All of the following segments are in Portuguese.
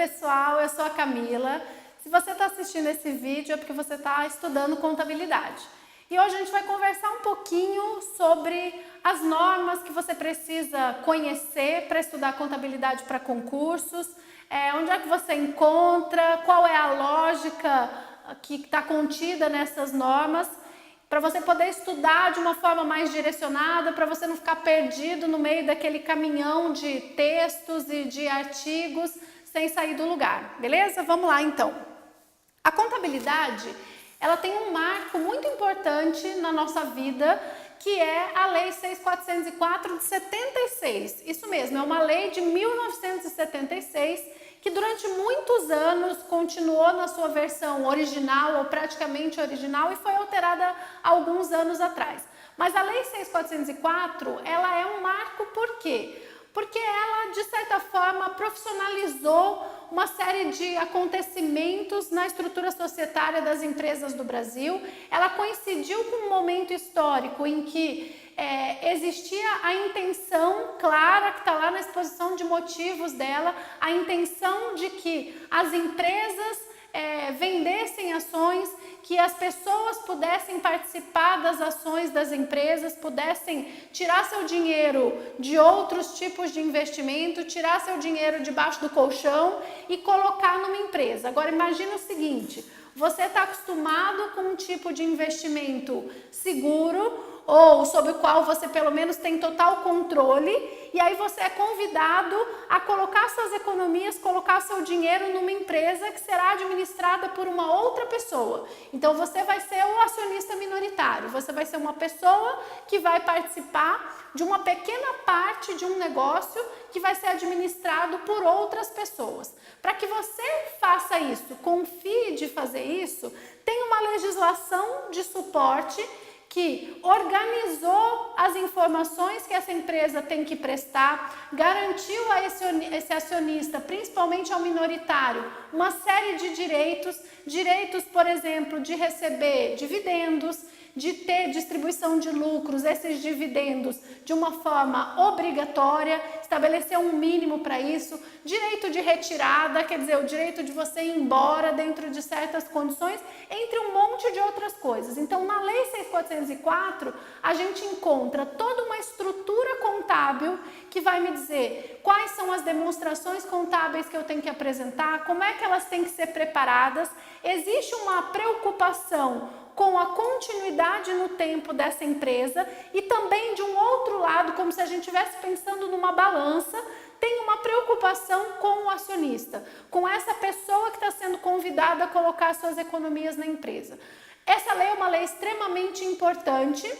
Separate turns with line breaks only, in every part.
pessoal, eu sou a Camila. Se você está assistindo esse vídeo é porque você está estudando contabilidade. E hoje a gente vai conversar um pouquinho sobre as normas que você precisa conhecer para estudar contabilidade para concursos, onde é que você encontra, qual é a lógica que está contida nessas normas, para você poder estudar de uma forma mais direcionada, para você não ficar perdido no meio daquele caminhão de textos e de artigos sem sair do lugar, beleza? Vamos lá então. A contabilidade, ela tem um marco muito importante na nossa vida, que é a Lei 6.404 de 76. Isso mesmo, é uma lei de 1976, que durante muitos anos continuou na sua versão original ou praticamente original e foi alterada alguns anos atrás. Mas a Lei 6.404, ela é um marco por quê? Porque ela, de certa forma, profissionalizou uma série de acontecimentos na estrutura societária das empresas do Brasil. Ela coincidiu com um momento histórico em que existia a intenção clara, que está lá na exposição de motivos dela, a intenção de que as empresas vendessem ações, que as pessoas pudessem participar das ações das empresas, pudessem tirar seu dinheiro de outros tipos de investimento, tirar seu dinheiro debaixo do colchão e colocar numa empresa. Agora imagina o seguinte, você está acostumado com um tipo de investimento seguro, ou sobre o qual você pelo menos tem total controle, e aí você é convidado a colocar suas economias, colocar seu dinheiro numa empresa que será administrada por uma outra pessoa. Então você vai ser o acionista minoritário, você vai ser uma pessoa que vai participar de uma pequena parte de um negócio que vai ser administrado por outras pessoas. Para que você faça isso, confie de fazer isso, tem uma legislação de suporte que organizou as informações que essa empresa tem que prestar, garantiu a esse acionista, principalmente ao minoritário, uma série de direitos, por exemplo, de receber dividendos, de ter distribuição de lucros, esses dividendos de uma forma obrigatória, estabelecer um mínimo para isso, direito de retirada, quer dizer, o direito de você ir embora dentro de certas condições, entre um monte de outras coisas. Então, na Lei 6.404, a gente encontra toda uma estrutura contábil que vai me dizer quais são as demonstrações contábeis que eu tenho que apresentar, como é que elas têm que ser preparadas. Existe uma preocupação com a continuidade no tempo dessa empresa e também de um outro lado, como se a gente estivesse pensando numa balança, tem uma preocupação com o acionista, com essa pessoa que está sendo convidada a colocar suas economias na empresa. Essa lei é uma lei extremamente importante.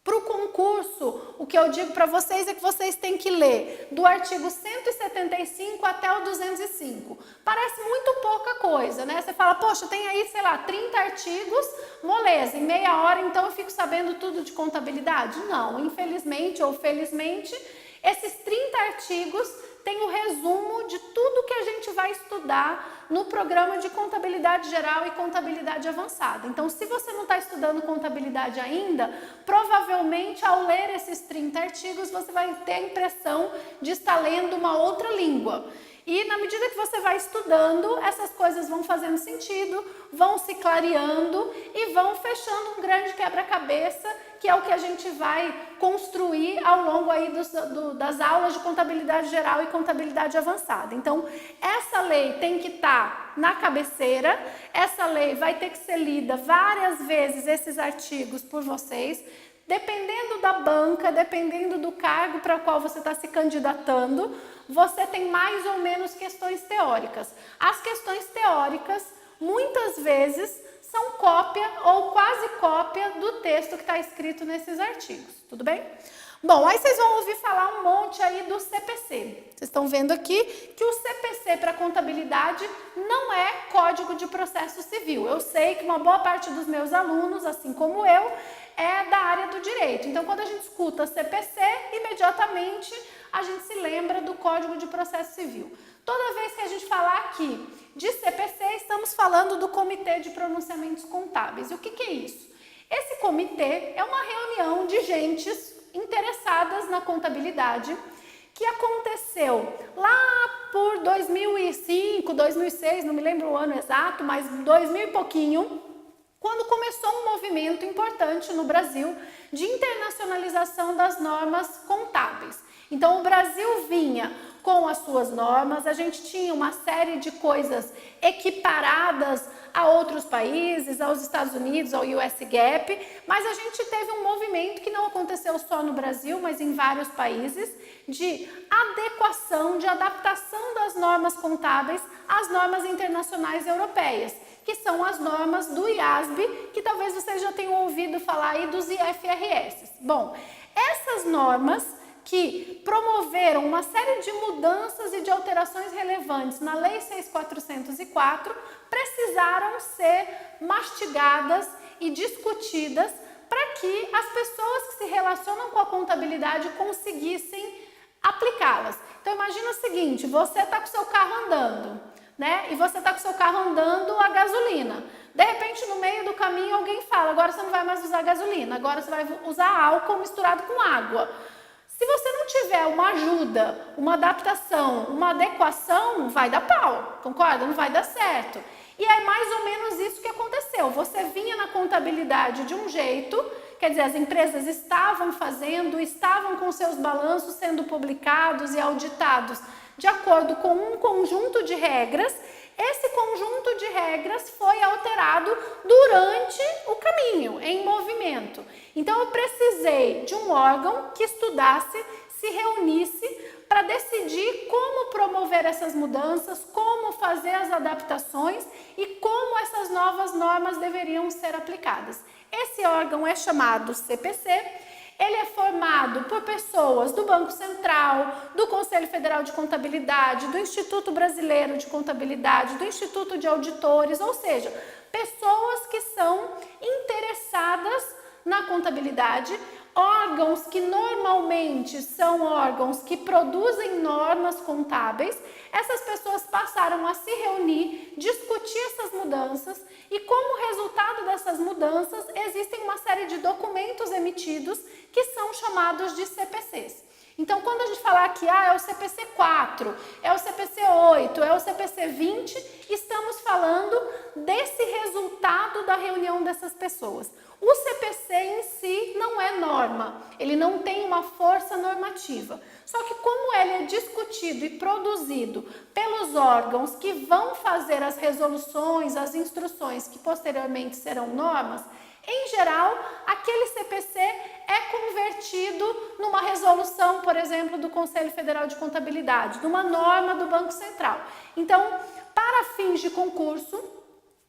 Para o concurso, o que eu digo para vocês é que vocês têm que ler do artigo 175 até o 205. Parece muito pouca coisa, né? Você fala, poxa, tem aí, sei lá, 30 artigos, moleza, em meia hora então eu fico sabendo tudo de contabilidade? Não, infelizmente ou felizmente, esses 30 artigos tem o resumo de tudo que a gente vai estudar no programa de contabilidade geral e contabilidade avançada. Então, se você não está estudando contabilidade ainda, provavelmente ao ler esses 30 artigos, você vai ter a impressão de estar lendo uma outra língua. E na medida que você vai estudando, essas coisas vão fazendo sentido, vão se clareando e vão fechando um grande quebra-cabeça, que é o que a gente vai construir ao longo aí das aulas de contabilidade geral e contabilidade avançada. Então, essa lei tem que estar na cabeceira, essa lei vai ter que ser lida várias vezes, esses artigos, por vocês. Dependendo da banca, dependendo do cargo para o qual você está se candidatando, você tem mais ou menos questões teóricas. As questões teóricas, muitas vezes, são cópia ou quase cópia do texto que está escrito nesses artigos, tudo bem? Bom, aí vocês vão ouvir falar um monte aí do CPC. Vocês estão vendo aqui que o CPC para contabilidade não é Código de Processo Civil. Eu sei que uma boa parte dos meus alunos, assim como eu, é da área do direito. Então, quando a gente escuta CPC, imediatamente a gente se lembra do Código de Processo Civil. Toda vez que a gente falar aqui de CPC, estamos falando do Comitê de Pronunciamentos Contábeis. E o que é isso? Esse comitê é uma reunião de gentes interessadas na contabilidade que aconteceu lá por 2005, 2006, não me lembro o ano exato, mas 2000 e pouquinho, quando começou um movimento importante no Brasil de internacionalização das normas contábeis. Então, o Brasil vinha com as suas normas, a gente tinha uma série de coisas equiparadas a outros países, aos Estados Unidos, ao US GAAP, mas a gente teve um movimento que não aconteceu só no Brasil, mas em vários países, de adequação, de adaptação das normas contábeis às normas internacionais europeias, que são as normas do IASB, que talvez vocês já tenham ouvido falar aí dos IFRS. Bom, essas normas que promoveram uma série de mudanças e de alterações relevantes na Lei 6.404, precisaram ser mastigadas e discutidas para que as pessoas que se relacionam com a contabilidade conseguissem aplicá-las. Então imagina o seguinte, você está com o seu carro andando, né? E você está com o seu carro andando a gasolina. De repente, no meio do caminho, alguém fala, agora você não vai mais usar gasolina, agora você vai usar álcool misturado com água. Se você não tiver uma ajuda, uma adaptação, uma adequação, vai dar pau, concorda? Não vai dar certo. E é mais ou menos isso que aconteceu. Você vinha na contabilidade de um jeito, quer dizer, as empresas estavam fazendo, estavam com seus balanços sendo publicados e auditados de acordo com um conjunto de regras. Esse conjunto de regras foi alterado durante o caminho, em movimento. Então, eu precisei de um órgão que estudasse, se reunisse para decidir como promover essas mudanças, como fazer as adaptações e como essas novas normas deveriam ser aplicadas. Esse órgão é chamado CPC. Ele é formado por pessoas do Banco Central, do Conselho Federal de Contabilidade, do Instituto Brasileiro de Contabilidade, do Instituto de Auditores, ou seja, pessoas que são interessadas na contabilidade, órgãos que normalmente são órgãos que produzem normas contábeis. Essas pessoas passaram a se reunir, discutir essas mudanças e, como resultado dessas mudanças, existem uma série de documentos emitidos que são chamados de CPCs. Então, quando a gente falar que é o CPC 4, é o CPC 8, é o CPC 20, estamos falando desse resultado da reunião dessas pessoas. O CPC em si não é norma, ele não tem uma força normativa. Só que como ele é discutido e produzido pelos órgãos que vão fazer as resoluções, as instruções que posteriormente serão normas, em geral, aquele CPC é convertido numa resolução, por exemplo, do Conselho Federal de Contabilidade, numa norma do Banco Central. Então, para fins de concurso,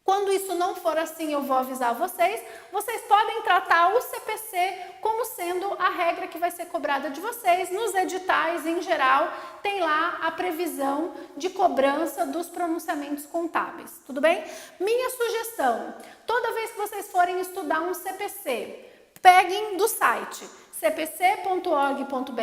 quando isso não for assim, eu vou avisar vocês, vocês podem tratar o CPC como sendo a regra que vai ser cobrada de vocês. Nos editais, em geral, tem lá a previsão de cobrança dos pronunciamentos contábeis, tudo bem? Minha sugestão, toda vez que vocês forem estudar um CPC, peguem do site cpc.org.br,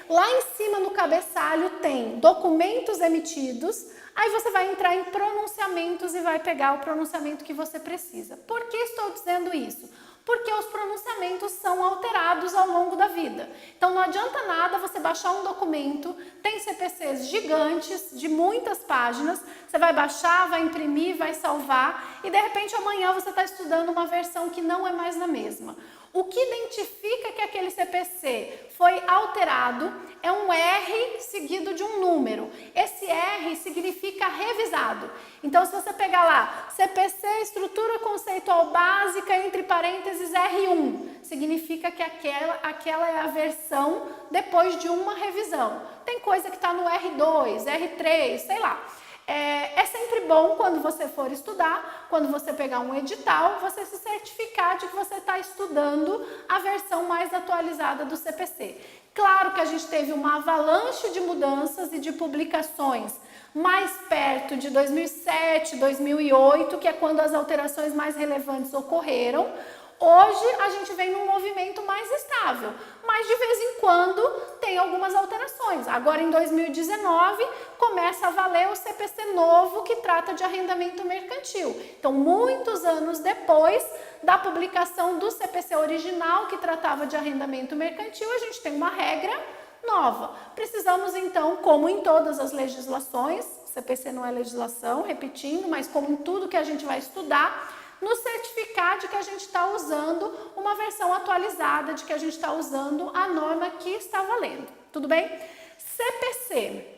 lá em cima no cabeçalho tem documentos emitidos. Aí você vai entrar em pronunciamentos e vai pegar o pronunciamento que você precisa. Por que estou dizendo isso? Porque os pronunciamentos são alterados ao longo da vida. Então não adianta nada você baixar um documento, tem CPCs gigantes, de muitas páginas, você vai baixar, vai imprimir, vai salvar e de repente amanhã você está estudando uma versão que não é mais a mesma. O que identifica que aquele CPC foi alterado é um R seguido de um número. Esse R significa revisado. Então, se você pegar lá, CPC Estrutura Conceitual Básica, entre parênteses R1, significa que aquela é a versão depois de uma revisão. Tem coisa que está no R2, R3, sei lá. É sempre bom quando você for estudar, quando você pegar um edital, você se certificar de que você está estudando a versão mais atualizada do CPC. Claro que a gente teve uma avalanche de mudanças e de publicações mais perto de 2007, 2008, que é quando as alterações mais relevantes ocorreram. Hoje a gente vem num movimento mais estável, mas de vez em quando tem algumas alterações. Agora em 2019 começa a valer o CPC novo que trata de arrendamento mercantil. Então muitos anos depois da publicação do CPC original que tratava de arrendamento mercantil, a gente tem uma regra nova. Precisamos então, como em todas as legislações, CPC não é legislação, repetindo, mas como em tudo que a gente vai estudar, nos certificar de que a gente está usando uma versão atualizada, de que a gente está usando a norma que está valendo. Tudo bem? CPC.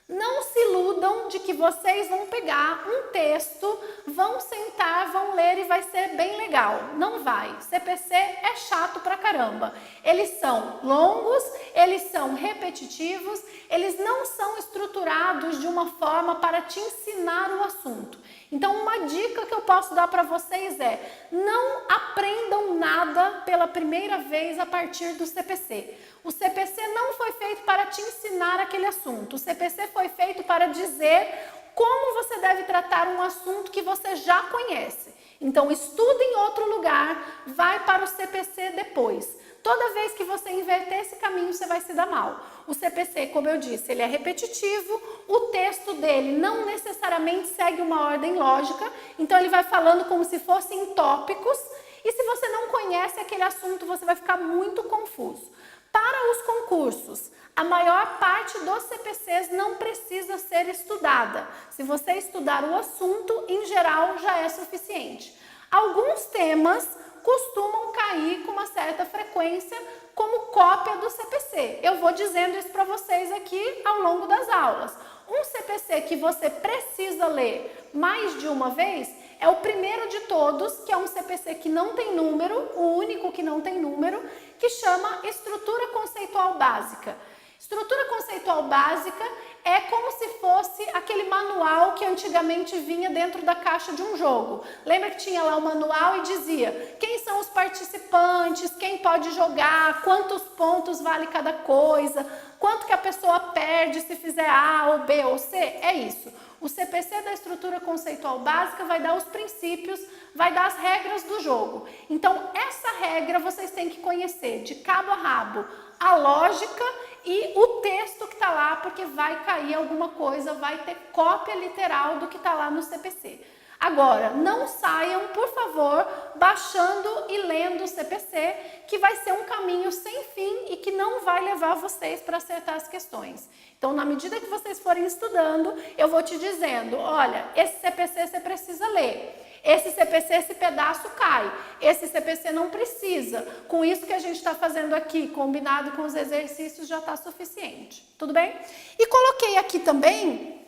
Não se iludam de que vocês vão pegar um texto, vão sentar, vão ler e vai ser bem legal. Não vai. CPC é chato pra caramba. Eles são longos, eles são repetitivos, eles não são estruturados de uma forma para te ensinar o assunto. Então, uma dica que eu posso dar para vocês é: não aprendam nada pela primeira vez a partir do CPC. O CPC não foi feito para te ensinar aquele assunto. O CPC foi feito para dizer como você deve tratar um assunto que você já conhece. Então, estuda em outro lugar, vai para o CPC depois. Toda vez que você inverter esse caminho, você vai se dar mal. O CPC, como eu disse, ele é repetitivo, o texto dele não necessariamente segue uma ordem lógica, então ele vai falando como se fossem tópicos, e se você não conhece aquele assunto, você vai ficar muito confuso. Para os concursos, a maior parte dos CPCs não precisa ser estudada. Se você estudar o assunto, em geral, já é suficiente. Alguns temas costumam cair com uma certa frequência como cópia do CPC. Eu vou dizendo isso para vocês aqui ao longo das aulas. Um CPC que você precisa ler mais de uma vez é o primeiro de todos, que é um CPC que não tem número, o único que não tem número, que chama Estrutura Conceitual Básica. Estrutura conceitual básica é como se fosse aquele manual que antigamente vinha dentro da caixa de um jogo. Lembra que tinha lá o manual e dizia quem são os participantes, quem pode jogar, quantos pontos vale cada coisa, quanto que a pessoa perde se fizer A ou B ou C? É isso. O CPC da estrutura conceitual básica vai dar os princípios, vai dar as regras do jogo. Então, essa regra vocês têm que conhecer de cabo a rabo, a lógica e o texto que está lá, porque vai cair alguma coisa, vai ter cópia literal do que está lá no CPC. Agora, não saiam, por favor, baixando e lendo o CPC, que vai ser um caminho sem fim e que não vai levar vocês para acertar as questões. Então, na medida que vocês forem estudando, eu vou te dizendo, olha, esse CPC você precisa ler. Esse CPC, esse pedaço cai. Esse CPC não precisa. Com isso que a gente está fazendo aqui, combinado com os exercícios, já está suficiente. Tudo bem? E coloquei aqui também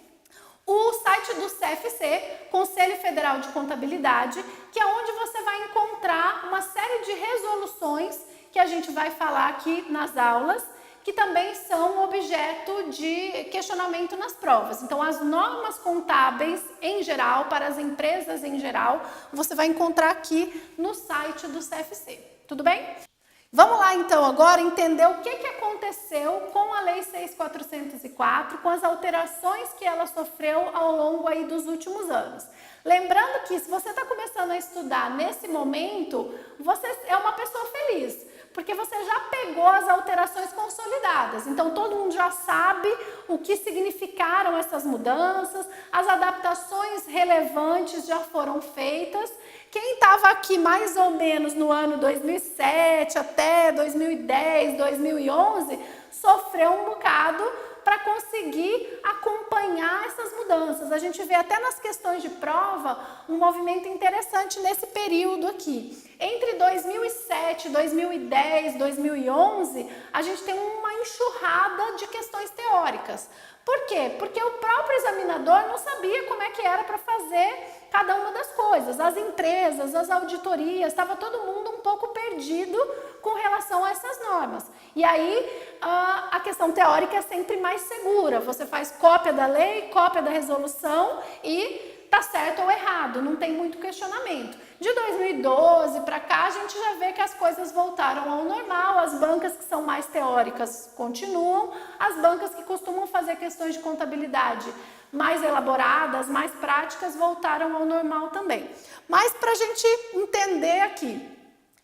o site do CFC, Conselho Federal de Contabilidade, que é onde você vai encontrar uma série de resoluções que a gente vai falar aqui nas aulas, que também são objeto de questionamento nas provas. Então, as normas contábeis em geral, para as empresas em geral, você vai encontrar aqui no site do CFC. Tudo bem? Vamos lá, então, agora entender o que aconteceu com a Lei 6.404, com as alterações que ela sofreu ao longo aí dos últimos anos. Lembrando que, se você está começando a estudar nesse momento, você é uma pessoa feliz, porque você já pegou as alterações consolidadas. Então, todo mundo já sabe o que significaram essas mudanças, as adaptações relevantes já foram feitas. Quem estava aqui mais ou menos no ano 2007 até 2010, 2011, sofreu um bocado para conseguir acompanhar essas mudanças. A gente vê até nas questões de prova um movimento interessante nesse período aqui. Entre 2007, 2010, 2011, a gente tem uma enxurrada de questões teóricas. Por quê? Porque o próprio examinador não sabia como é que era para fazer cada uma das coisas. As empresas, as auditorias, estava todo mundo um pouco perdido com relação a essas normas. E aí, a questão teórica é sempre mais segura. Você faz cópia da lei, cópia da resolução e tá certo ou errado, não tem muito questionamento. De 2012 para cá, a gente já vê que as coisas voltaram ao normal, as bancas que são mais teóricas continuam, as bancas que costumam fazer questões de contabilidade mais elaboradas, mais práticas, voltaram ao normal também. Mas para a gente entender aqui,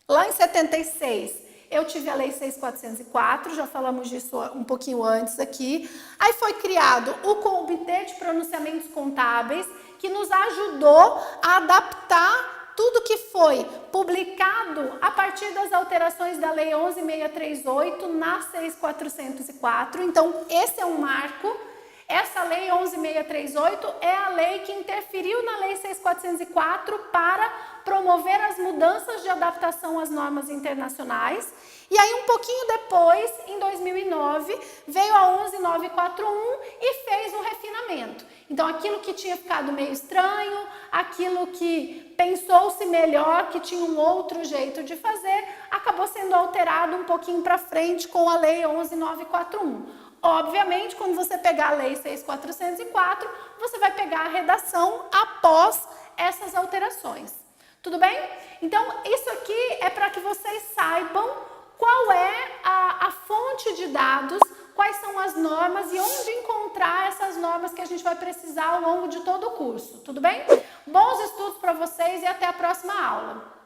lá em 76, eu tive a Lei 6.404, já falamos disso um pouquinho antes aqui. Aí foi criado o Comitê de Pronunciamentos Contábeis, que nos ajudou a adaptar tudo que foi publicado a partir das alterações da Lei 11.638 na 6.404. Então, esse é um marco. Essa Lei 11.638 é a lei que interferiu na Lei 6.404 para promover as mudanças de adaptação às normas internacionais. E aí, um pouquinho depois, em 2009, veio a 11.941 e fez um refinamento. Então, aquilo que tinha ficado meio estranho, aquilo que pensou-se melhor, que tinha um outro jeito de fazer, acabou sendo alterado um pouquinho para frente com a Lei 11.941. Obviamente, quando você pegar a Lei 6.404, você vai pegar a redação após essas alterações. Tudo bem? Então, isso aqui é para que vocês saibam qual é a fonte de dados, quais são as normas e onde encontrar essas normas que a gente vai precisar ao longo de todo o curso. Tudo bem? Bons estudos para vocês e até a próxima aula.